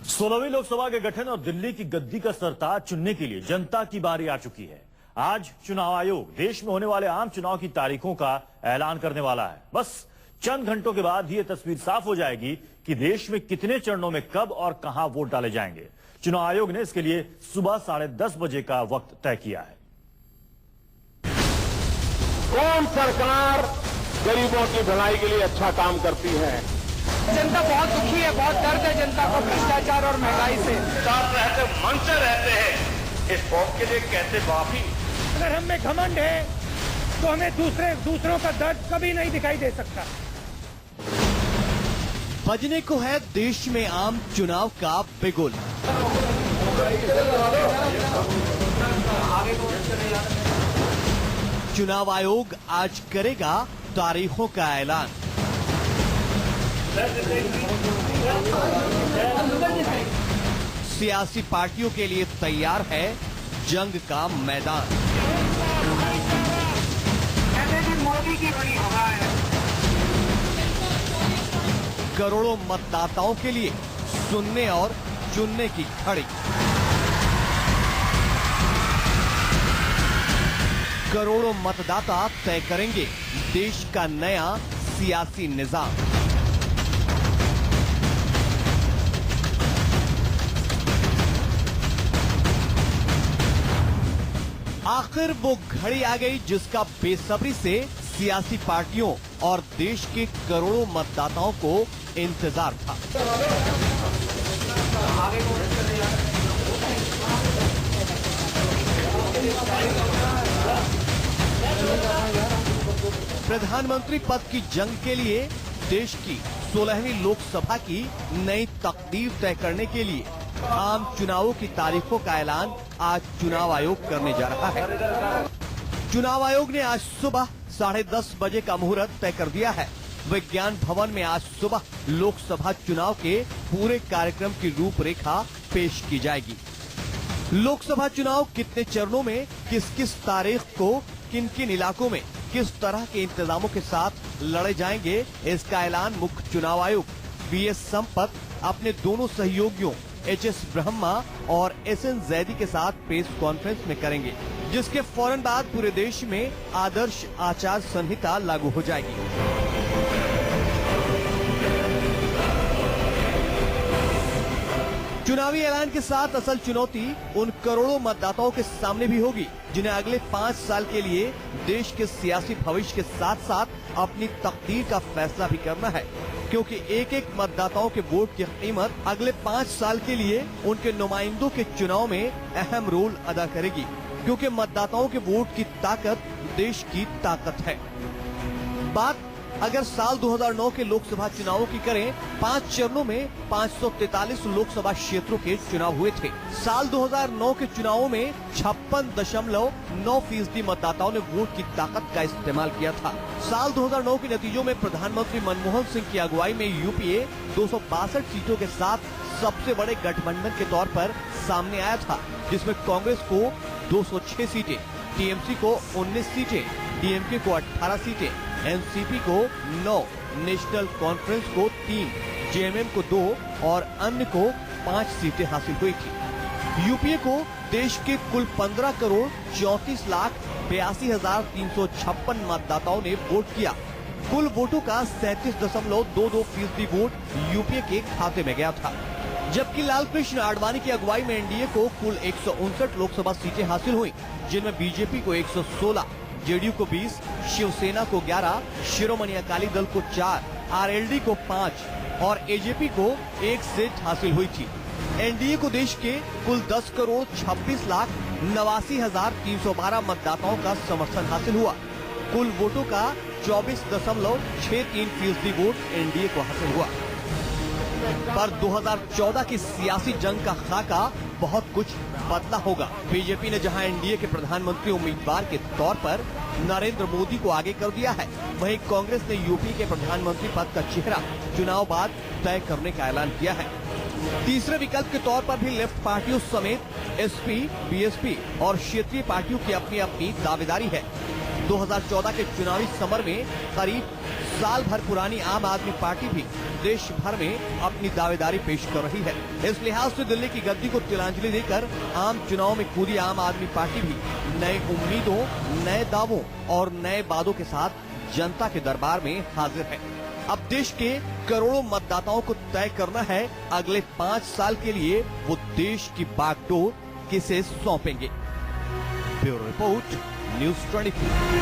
16वीं लोकसभा के गठन और दिल्ली की गद्दी का सरताज चुनने के लिए जनता की बारी आ चुकी है। आज चुनाव आयोग देश में होने वाले आम चुनाव की तारीखों का ऐलान करने वाला है। बस चंद घंटों के बाद ये तस्वीर साफ हो जाएगी कि देश में कितने चरणों में कब और कहां वोट डाले जाएंगे। चुनाव आयोग ने इसके लिए सुबह 10:30 बजे का वक्त तय किया है। कौन सरकार गरीबों की भलाई के लिए अच्छा काम करती है? जनता बहुत दुखी है, बहुत दर्द है जनता को भ्रष्टाचार और महंगाई से। साथ रहते मन से रहते हैं, इस वोट के लिए कैसे माफी? अगर हम में घमंड है तो हमें दूसरों का दर्द कभी नहीं दिखाई दे सकता। बजने को है देश में आम चुनाव का बिगुल। चुनाव आयोग आज करेगा तारीखों का ऐलान। सियासी पार्टियों के लिए तैयार है जंग का मैदान। मोदी की बड़ी हवा है। करोड़ों मतदाताओं के लिए सुनने और चुनने की घड़ी। करोड़ों मतदाता तय करेंगे देश का नया सियासी निजाम। आखिर वो घड़ी आ गई जिसका बेसब्री से सियासी पार्टियों और देश के करोड़ों मतदाताओं को इंतजार था। प्रधानमंत्री पद की जंग के लिए देश की 16वीं लोकसभा की नई तकदीर तय करने के लिए आम चुनावों की तारीखों का ऐलान आज चुनाव आयोग करने जा रहा है। चुनाव आयोग ने आज सुबह 10:30 बजे का मुहूर्त तय कर दिया है। विज्ञान भवन में आज सुबह लोकसभा चुनाव के पूरे कार्यक्रम की रूपरेखा पेश की जाएगी। लोकसभा चुनाव कितने चरणों में, किस किस तारीख को, किन किन इलाकों में किस तरह के इंतजामों के साथ लड़े जाएंगे, इसका ऐलान मुख्य चुनाव आयुक्त वीएस संपत अपने दोनों सहयोगियों एचएस ब्रह्मा और एसएन जैदी के साथ प्रेस कॉन्फ्रेंस में करेंगे, जिसके फौरन बाद पूरे देश में आदर्श आचार संहिता लागू हो जाएगी। चुनावी ऐलान के साथ असल चुनौती उन करोड़ों मतदाताओं के सामने भी होगी जिन्हें अगले 5 साल के लिए देश के सियासी भविष्य के साथ साथ अपनी तकदीर का फैसला भी करना है, क्योंकि एक एक मतदाताओं के वोट की कीमत अगले 5 साल के लिए उनके नुमाइंदों के चुनाव में अहम रोल अदा करेगी, क्योंकि मतदाताओं के वोट की ताकत देश की ताकत है। बात अगर साल 2009 के लोकसभा चुनावों की करें, 5 चरणों में 543 लोकसभा क्षेत्रों के चुनाव हुए थे। साल 2009 के चुनावों में 56.9% मतदाताओं ने वोट की ताकत का इस्तेमाल किया था। साल 2009 के नतीजों में प्रधानमंत्री मनमोहन सिंह की अगुवाई में यूपीए 262 सीटों के साथ सबसे बड़े गठबंधन के तौर पर सामने आया था, जिसमें कांग्रेस को 206 सीटें, टीएमसी को 19 सीटें, डीएमके को 18 सीटें, एनसीपी को 9, नेशनल कॉन्फ्रेंस को 3, जेएमएम को 2 और अन्य को 5 सीटें हासिल हुई थी। यूपीए को देश के कुल 15,34,82,356 मतदाताओं ने वोट किया। कुल वोटों का 37.22% वोट यूपीए के खाते में गया था, जबकि लालकृष्ण आडवाणी की अगुवाई में एनडीए को कुल 159 लोकसभा सीटें हासिल हुई, जिनमें बीजेपी को 116, जेडीयू को 20, शिवसेना को 11, शिरोमणि अकाली दल को 4, आरएलडी को 5 और एजेपी को 1 सीट हासिल हुई थी। एनडीए को देश के कुल 10,26,89,312 मतदाताओं का समर्थन हासिल हुआ। कुल वोटों का 24.63% वोट एनडीए को हासिल हुआ। पर 2014 की सियासी जंग का खाका बहुत कुछ बदला होगा। बीजेपी ने जहां एनडीए के प्रधानमंत्री उम्मीदवार के तौर पर नरेंद्र मोदी को आगे कर दिया है, वहीं कांग्रेस ने यूपी के प्रधानमंत्री पद का चेहरा चुनाव बाद तय करने का ऐलान किया है। तीसरे विकल्प के तौर पर भी लेफ्ट पार्टियों समेत एसपी, बीएसपी और क्षेत्रीय पार्टियों की अपनी अपनी दावेदारी है। 2014 के चुनावी समर में करीब साल भर पुरानी आम आदमी पार्टी भी देश भर में अपनी दावेदारी पेश कर रही है। इस लिहाज से दिल्ली की गद्दी को तिलांजलि देकर आम चुनाव में कूदी आम आदमी पार्टी भी नए उम्मीदों, नए दावों और नए वादों के साथ जनता के दरबार में हाजिर है। अब देश के करोड़ों मतदाताओं को तय करना है अगले 5 साल के लिए वो देश की बागडोर किसे सौंपेंगे। Bureau report, news 24।